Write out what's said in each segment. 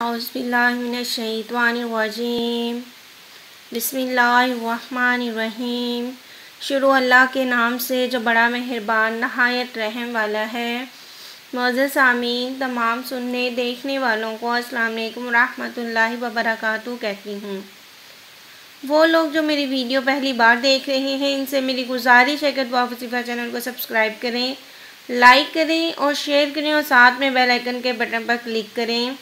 औज़ुबिल्लाहिमिनश्शैतानिर्रजीम बिस्मिल्लाहिर्रहमानिर्रहीम। शुरू अल्लाह के नाम से जो बड़ा मेहरबान नहायत रहम वाला है। मोअज़्ज़ज़ आमीन। तमाम सुनने देखने वालों को अस्सलाम वालेकुम रहमतुल्लाहि व बरकातुहू कहती हूँ। वो लोग जो मेरी वीडियो पहली बार देख रहे हैं, इनसे मेरी गुजारिश है कि दुआ वजीफ़ा चैनल को सब्सक्राइब करें, लाइक करें और शेयर करें और साथ में बेल आइकन के बटन पर क्लिक करें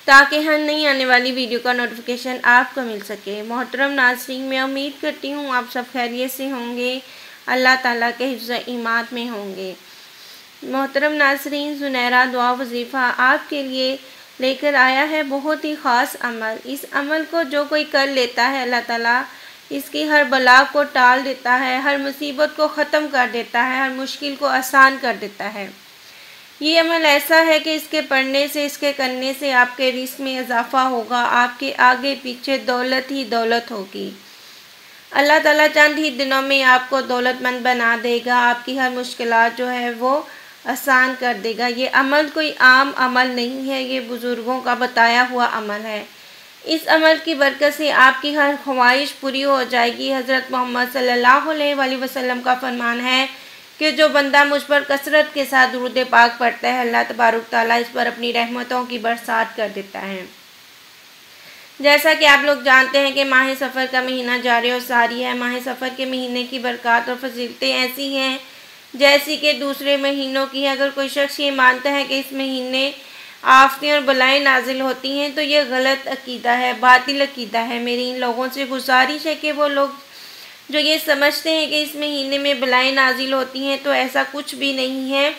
ताकि हर नई आने वाली वीडियो का नोटिफिकेशन आपको मिल सके। मोहतरम नाज़रीन, मैं उम्मीद करती हूँ आप सब खैरियत से होंगे, अल्लाह ताला के हिफ्ज़ ईमान में होंगे। मोहतरम नाज़रीन, सुनहरा दुआ वजीफ़ा आपके लिए लेकर आया है बहुत ही ख़ास अमल। इस अमल को जो कोई कर लेता है, अल्लाह ताला इसकी हर बला को टाल देता है, हर मुसीबत को ख़त्म कर देता है, हर मुश्किल को आसान कर देता है। ये अमल ऐसा है कि इसके पढ़ने से, इसके करने से आपके रिस्क में इजाफ़ा होगा, आपके आगे पीछे दौलत ही दौलत होगी। अल्लाह ताला चंद ही दिनों में आपको दौलतमंद बना देगा, आपकी हर मुश्किलात जो है वो आसान कर देगा। ये अमल कोई आम अमल नहीं है, ये बुज़ुर्गों का बताया हुआ अमल है। इस अमल की बरकत से आपकी हर ख्वाहिश पूरी हो जाएगी। हज़रत मोहम्मद सल्लल्लाहु अलैहि वसल्लम का फरमान है कि जो बंदा मुझ पर कसरत के साथ दुरूद पाक पढ़ता है, अल्लाह तबारुक ताला इस पर अपनी रहमतों की बरसात कर देता है। जैसा कि आप लोग जानते हैं कि माह सफ़र का महीना जारी और सारी है। माह सफ़र के महीने की बरक़ात और फजीलतें ऐसी हैं जैसी कि दूसरे महीनों की है। अगर कोई शख्स ये मानता है कि इस महीने आफ़तें और बलाएँ नाजिल होती हैं तो ये गलत अकीदा है, बातिल अकीदा है। मेरी इन लोगों से गुजारिश है कि वो लोग जो ये समझते हैं कि इस महीने में बलाएँ नाजिल होती हैं, तो ऐसा कुछ भी नहीं है।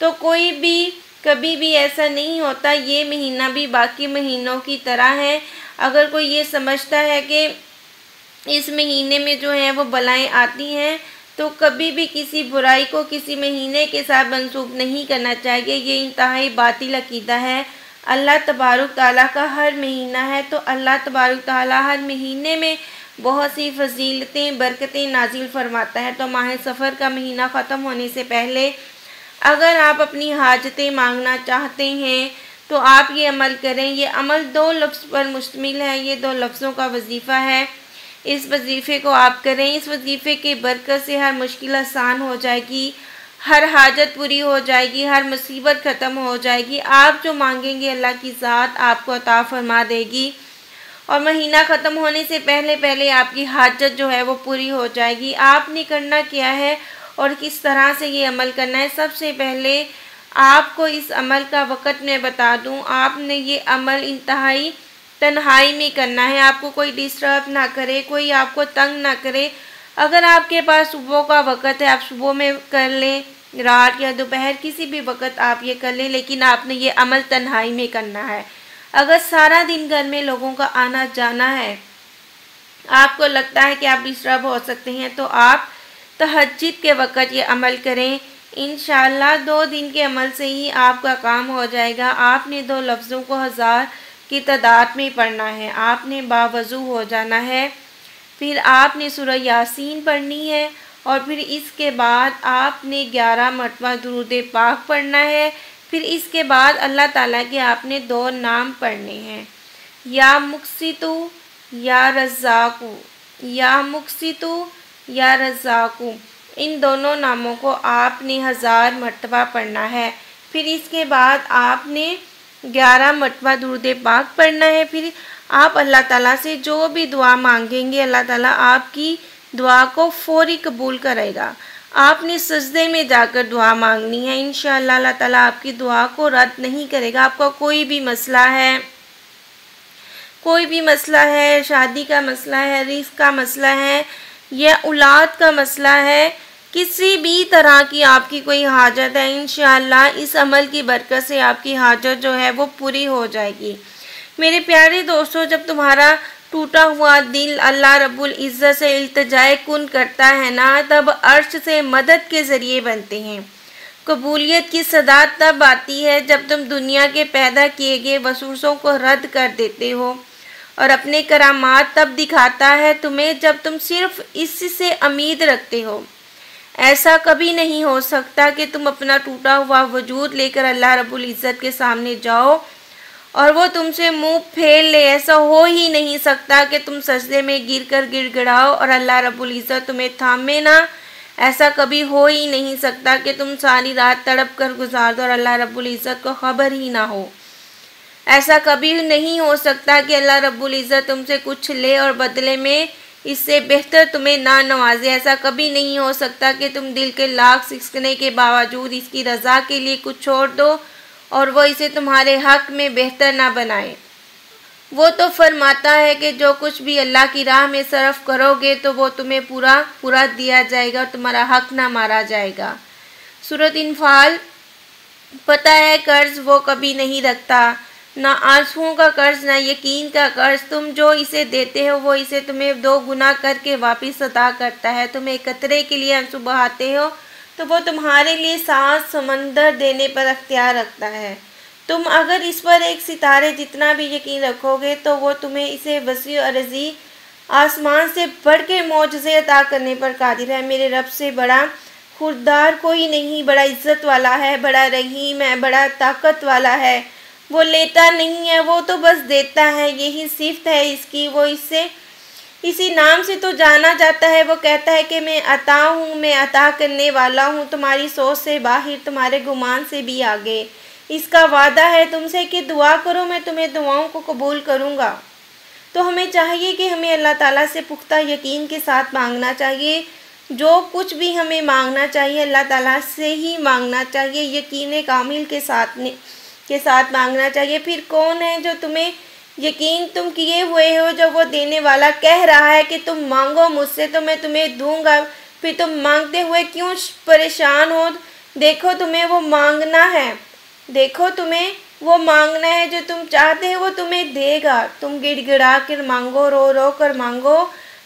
तो कोई भी कभी भी ऐसा नहीं होता। ये महीना भी बाकी महीनों की तरह है। अगर कोई ये समझता है कि इस महीने में जो है वो बलाएँ आती हैं, तो कभी भी किसी बुराई को किसी महीने के साथ मंसूब नहीं करना चाहिए। ये इंतहाई बातिल अकीदा है। अल्लाह तबारुक ताला का हर महीना है, तो अल्लाह तबारुक ताला हर महीने में बहुत सी फजीलतें, बरकतें नाजिल फरमाता है। तो माह सफ़र का महीना ख़त्म होने से पहले अगर आप अपनी हाजतें मांगना चाहते हैं तो आप ये अमल करें। ये अमल 2 लफ्ज़ पर मुश्तमिल है, ये 2 लफ्ज़ों का वजीफ़ा है। इस वजीफ़े को आप करें। इस वजीफ़े की बरकत से हर मुश्किल आसान हो जाएगी, हर हाजत पूरी हो जाएगी, हर मुसीबत ख़त्म हो जाएगी। आप जो मांगेंगे अल्लाह की ज़ात आपको अता फरमा देगी और महीना ख़त्म होने से पहले पहले आपकी हाजत जो है वो पूरी हो जाएगी। आपने करना क्या है और किस तरह से ये अमल करना है। सबसे पहले आपको इस अमल का वक़्त मैं बता दूं। आपने ये अमल इंतहाई तन्हाई में करना है। आपको कोई डिस्टर्ब ना करे, कोई आपको तंग ना करे। अगर आपके पास सुबह का वक़्त है, आप सुबह में कर लें, रात या दोपहर किसी भी वक़्त आप ये कर लें, लेकिन आपने ये अमल तन्हाई में करना है। अगर सारा दिन घर में लोगों का आना जाना है, आपको लगता है कि आप डिस्टर्ब हो सकते हैं, तो आप तहज्जुद के वक़्त ये अमल करें। इंशाअल्लाह 2 दिन के अमल से ही आपका काम हो जाएगा। आपने 2 लफ्ज़ों को 1000 की तादाद में पढ़ना है। आपने बावज़ू हो जाना है, फिर आपने सूरह यासीन पढ़नी है और फिर इसके बाद आपने 11 मरतबा दुरूद पाक पढ़ना है। फिर इसके बाद अल्लाह ताला के आपने 2 नाम पढ़ने हैं, या मुक़सितु या रज़्ज़ाक़ु, या मुक़सितु या रज़्ज़ाक़ु। इन दोनों नामों को आपने 1000 मरतबा पढ़ना है। फिर इसके बाद आपने 11 मरतबा दुरूद पाक पढ़ना है। फिर आप अल्लाह ताला से जो भी दुआ मांगेंगे, अल्लाह ताला आपकी दुआ को फ़ौरी कबूल करेगा। आपने सजदे में जाकर दुआ मांगनी है। इंशाअल्लाह अल्लाह ताला आपकी दुआ को रद्द नहीं करेगा। आपका कोई भी मसला है, कोई भी मसला है, शादी का मसला है, रिज़्क़ का मसला है या औलाद का मसला है, किसी भी तरह की आपकी कोई हाजत है, इंशाअल्लाह इस अमल की बरकत से आपकी हाजत जो है वो पूरी हो जाएगी। मेरे प्यारे दोस्तों, जब तुम्हारा टूटा हुआ दिल अल्लाह रब्बुल इज़्ज़त से इल्तिजाए कुन करता है ना, तब अर्श से मदद के ज़रिए बनते हैं। कबूलियत की सदा तब आती है जब तुम दुनिया के पैदा किए गए वसूसों को रद्द कर देते हो, और अपने करामात तब दिखाता है तुम्हें जब तुम सिर्फ इससे उम्मीद रखते हो। ऐसा कभी नहीं हो सकता कि तुम अपना टूटा हुआ वजूद लेकर अल्लाह रब्बुल इज़्ज़त के सामने जाओ और वो तुमसे मुंह फेर ले। ऐसा हो ही नहीं सकता कि तुम सजदे में गिरकर गिड़गिड़ाओ और अल्लाह रब्बुल इज़्ज़त तुम्हें थामे ना। ऐसा कभी हो ही नहीं सकता कि तुम सारी रात तड़प कर गुजार दो और अल्लाह रब्बुल इज़्ज़त को खबर ही ना हो। ऐसा कभी नहीं हो सकता कि अल्लाह रब्बुल इज़्ज़त तुमसे कुछ ले और बदले में इससे बेहतर तुम्हें ना नवाजे। ऐसा कभी नहीं हो सकता कि तुम दिल के लाख सिसकने के बावजूद इसकी रज़ा के लिए कुछ छोड़ दो और वो इसे तुम्हारे हक़ में बेहतर ना बनाए। वो तो फरमाता है कि जो कुछ भी अल्लाह की राह में सर्फ करोगे तो वो तुम्हें पूरा पूरा दिया जाएगा और तुम्हारा हक़ ना मारा जाएगा। सूरत इनफाल। पता है कर्ज़ वो कभी नहीं रखता, ना आंसुओं का कर्ज़ ना यकीन का कर्ज़। तुम जो इसे देते हो वो इसे तुम्हें 2 गुना करके वापस अता करता है। तुम एक कतरे के लिए आंसू बहाते हो तो वो तुम्हारे लिए 7 समंदर देने पर अख्तियार रखता है। तुम अगर इस पर एक सितारे जितना भी यकीन रखोगे तो वो तुम्हें इसे वसी अर्ज़ी आसमान से बढ़ के मौजज़े अता करने पर कादिर है। मेरे रब से बड़ा खुरदार कोई नहीं, बड़ा इज़्ज़त वाला है, बड़ा रहीम है, बड़ा ताकत वाला है। वो लेता नहीं है, वो तो बस देता है, यही सिफ़त है इसकी। वो इसी नाम से तो जाना जाता है। वो कहता है कि मैं अता हूँ, मैं अता करने वाला हूँ, तुम्हारी सोच से बाहर, तुम्हारे गुमान से भी आगे। इसका वादा है तुमसे कि दुआ करो मैं तुम्हें दुआओं को कबूल करूँगा। तो हमें चाहिए कि हमें अल्लाह ताला से पुख्ता यकीन के साथ मांगना चाहिए। जो कुछ भी हमें मांगना चाहिए अल्लाह ताला से ही मांगना चाहिए, यकीन कामिल के साथ मांगना चाहिए। फिर कौन है जो तुम्हें यकीन तुम किए हुए हो, जो वो देने वाला कह रहा है कि तुम मांगो मुझसे तो मैं तुम्हें दूंगा, फिर तुम मांगते हुए क्यों परेशान हो। देखो तुम्हें वो मांगना है, देखो तुम्हें वो मांगना है, जो तुम चाहते हो वो तुम्हें देगा। तुम गिड़गिड़ा कर मांगो, रो रो कर मांगो,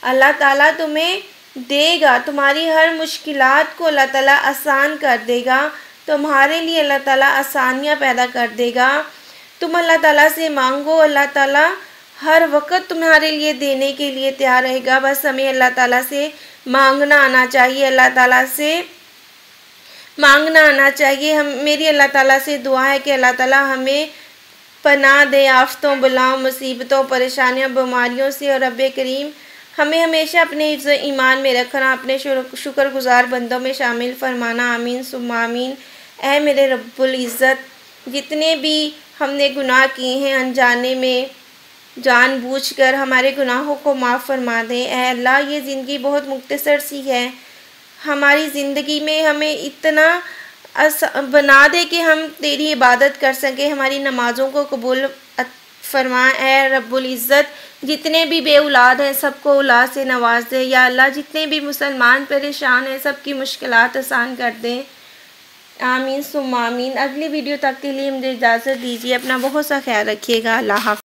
अल्लाह ताला तुम्हें देगा। तुम्हारी हर मुश्किलात को अल्लाह ताला आसान कर देगा, तुम्हारे लिए अल्लाह ताला आसानियाँ पैदा कर देगा। तुम अल्लाह ताला से मांगो, अल्लाह ताला हर वक्त तुम्हारे लिए देने के लिए तैयार रहेगा। बस हमें अल्लाह ताला से मांगना आना चाहिए, अल्लाह ताला से मांगना आना चाहिए। मेरी अल्लाह ताला से दुआ है कि अल्लाह ताला हमें पनाह दे आफतों, बलाओं, मुसीबतों, परेशानियों, बीमारियों से। और रब्बे करीम हमें हमेशा अपने ईमान में रखना, अपने शुक्रगुजार बंदों में शामिल फरमाना। आमीन सुम्मा आमीन। ऐ मेरे रब्बुल इज़्ज़त, जितने भी हमने गुनाह किए हैं अनजाने में, जानबूझकर, हमारे गुनाहों को माफ़ फरमा दें। ऐ अल्लाह, ये ज़िंदगी बहुत मुख्तसर सी है, हमारी ज़िंदगी में हमें इतना बना दे कि हम तेरी इबादत कर सकें, हमारी नमाज़ों को कबूल फरमा। ऐ रब्बुल इज़्ज़त, जितने भी बेऔलाद हैं सबको औलाद से नवाज दे। या अल्लाह, जितने भी मुसलमान परेशान हैं सबकी मुश्किलात आसान कर दें। आमीन सुम्मा आमीन। अगली वीडियो तक के लिए मुझे इजाज़त दीजिए। अपना बहुत सा ख्याल रखिएगा। अल्लाह हाफ़िज़।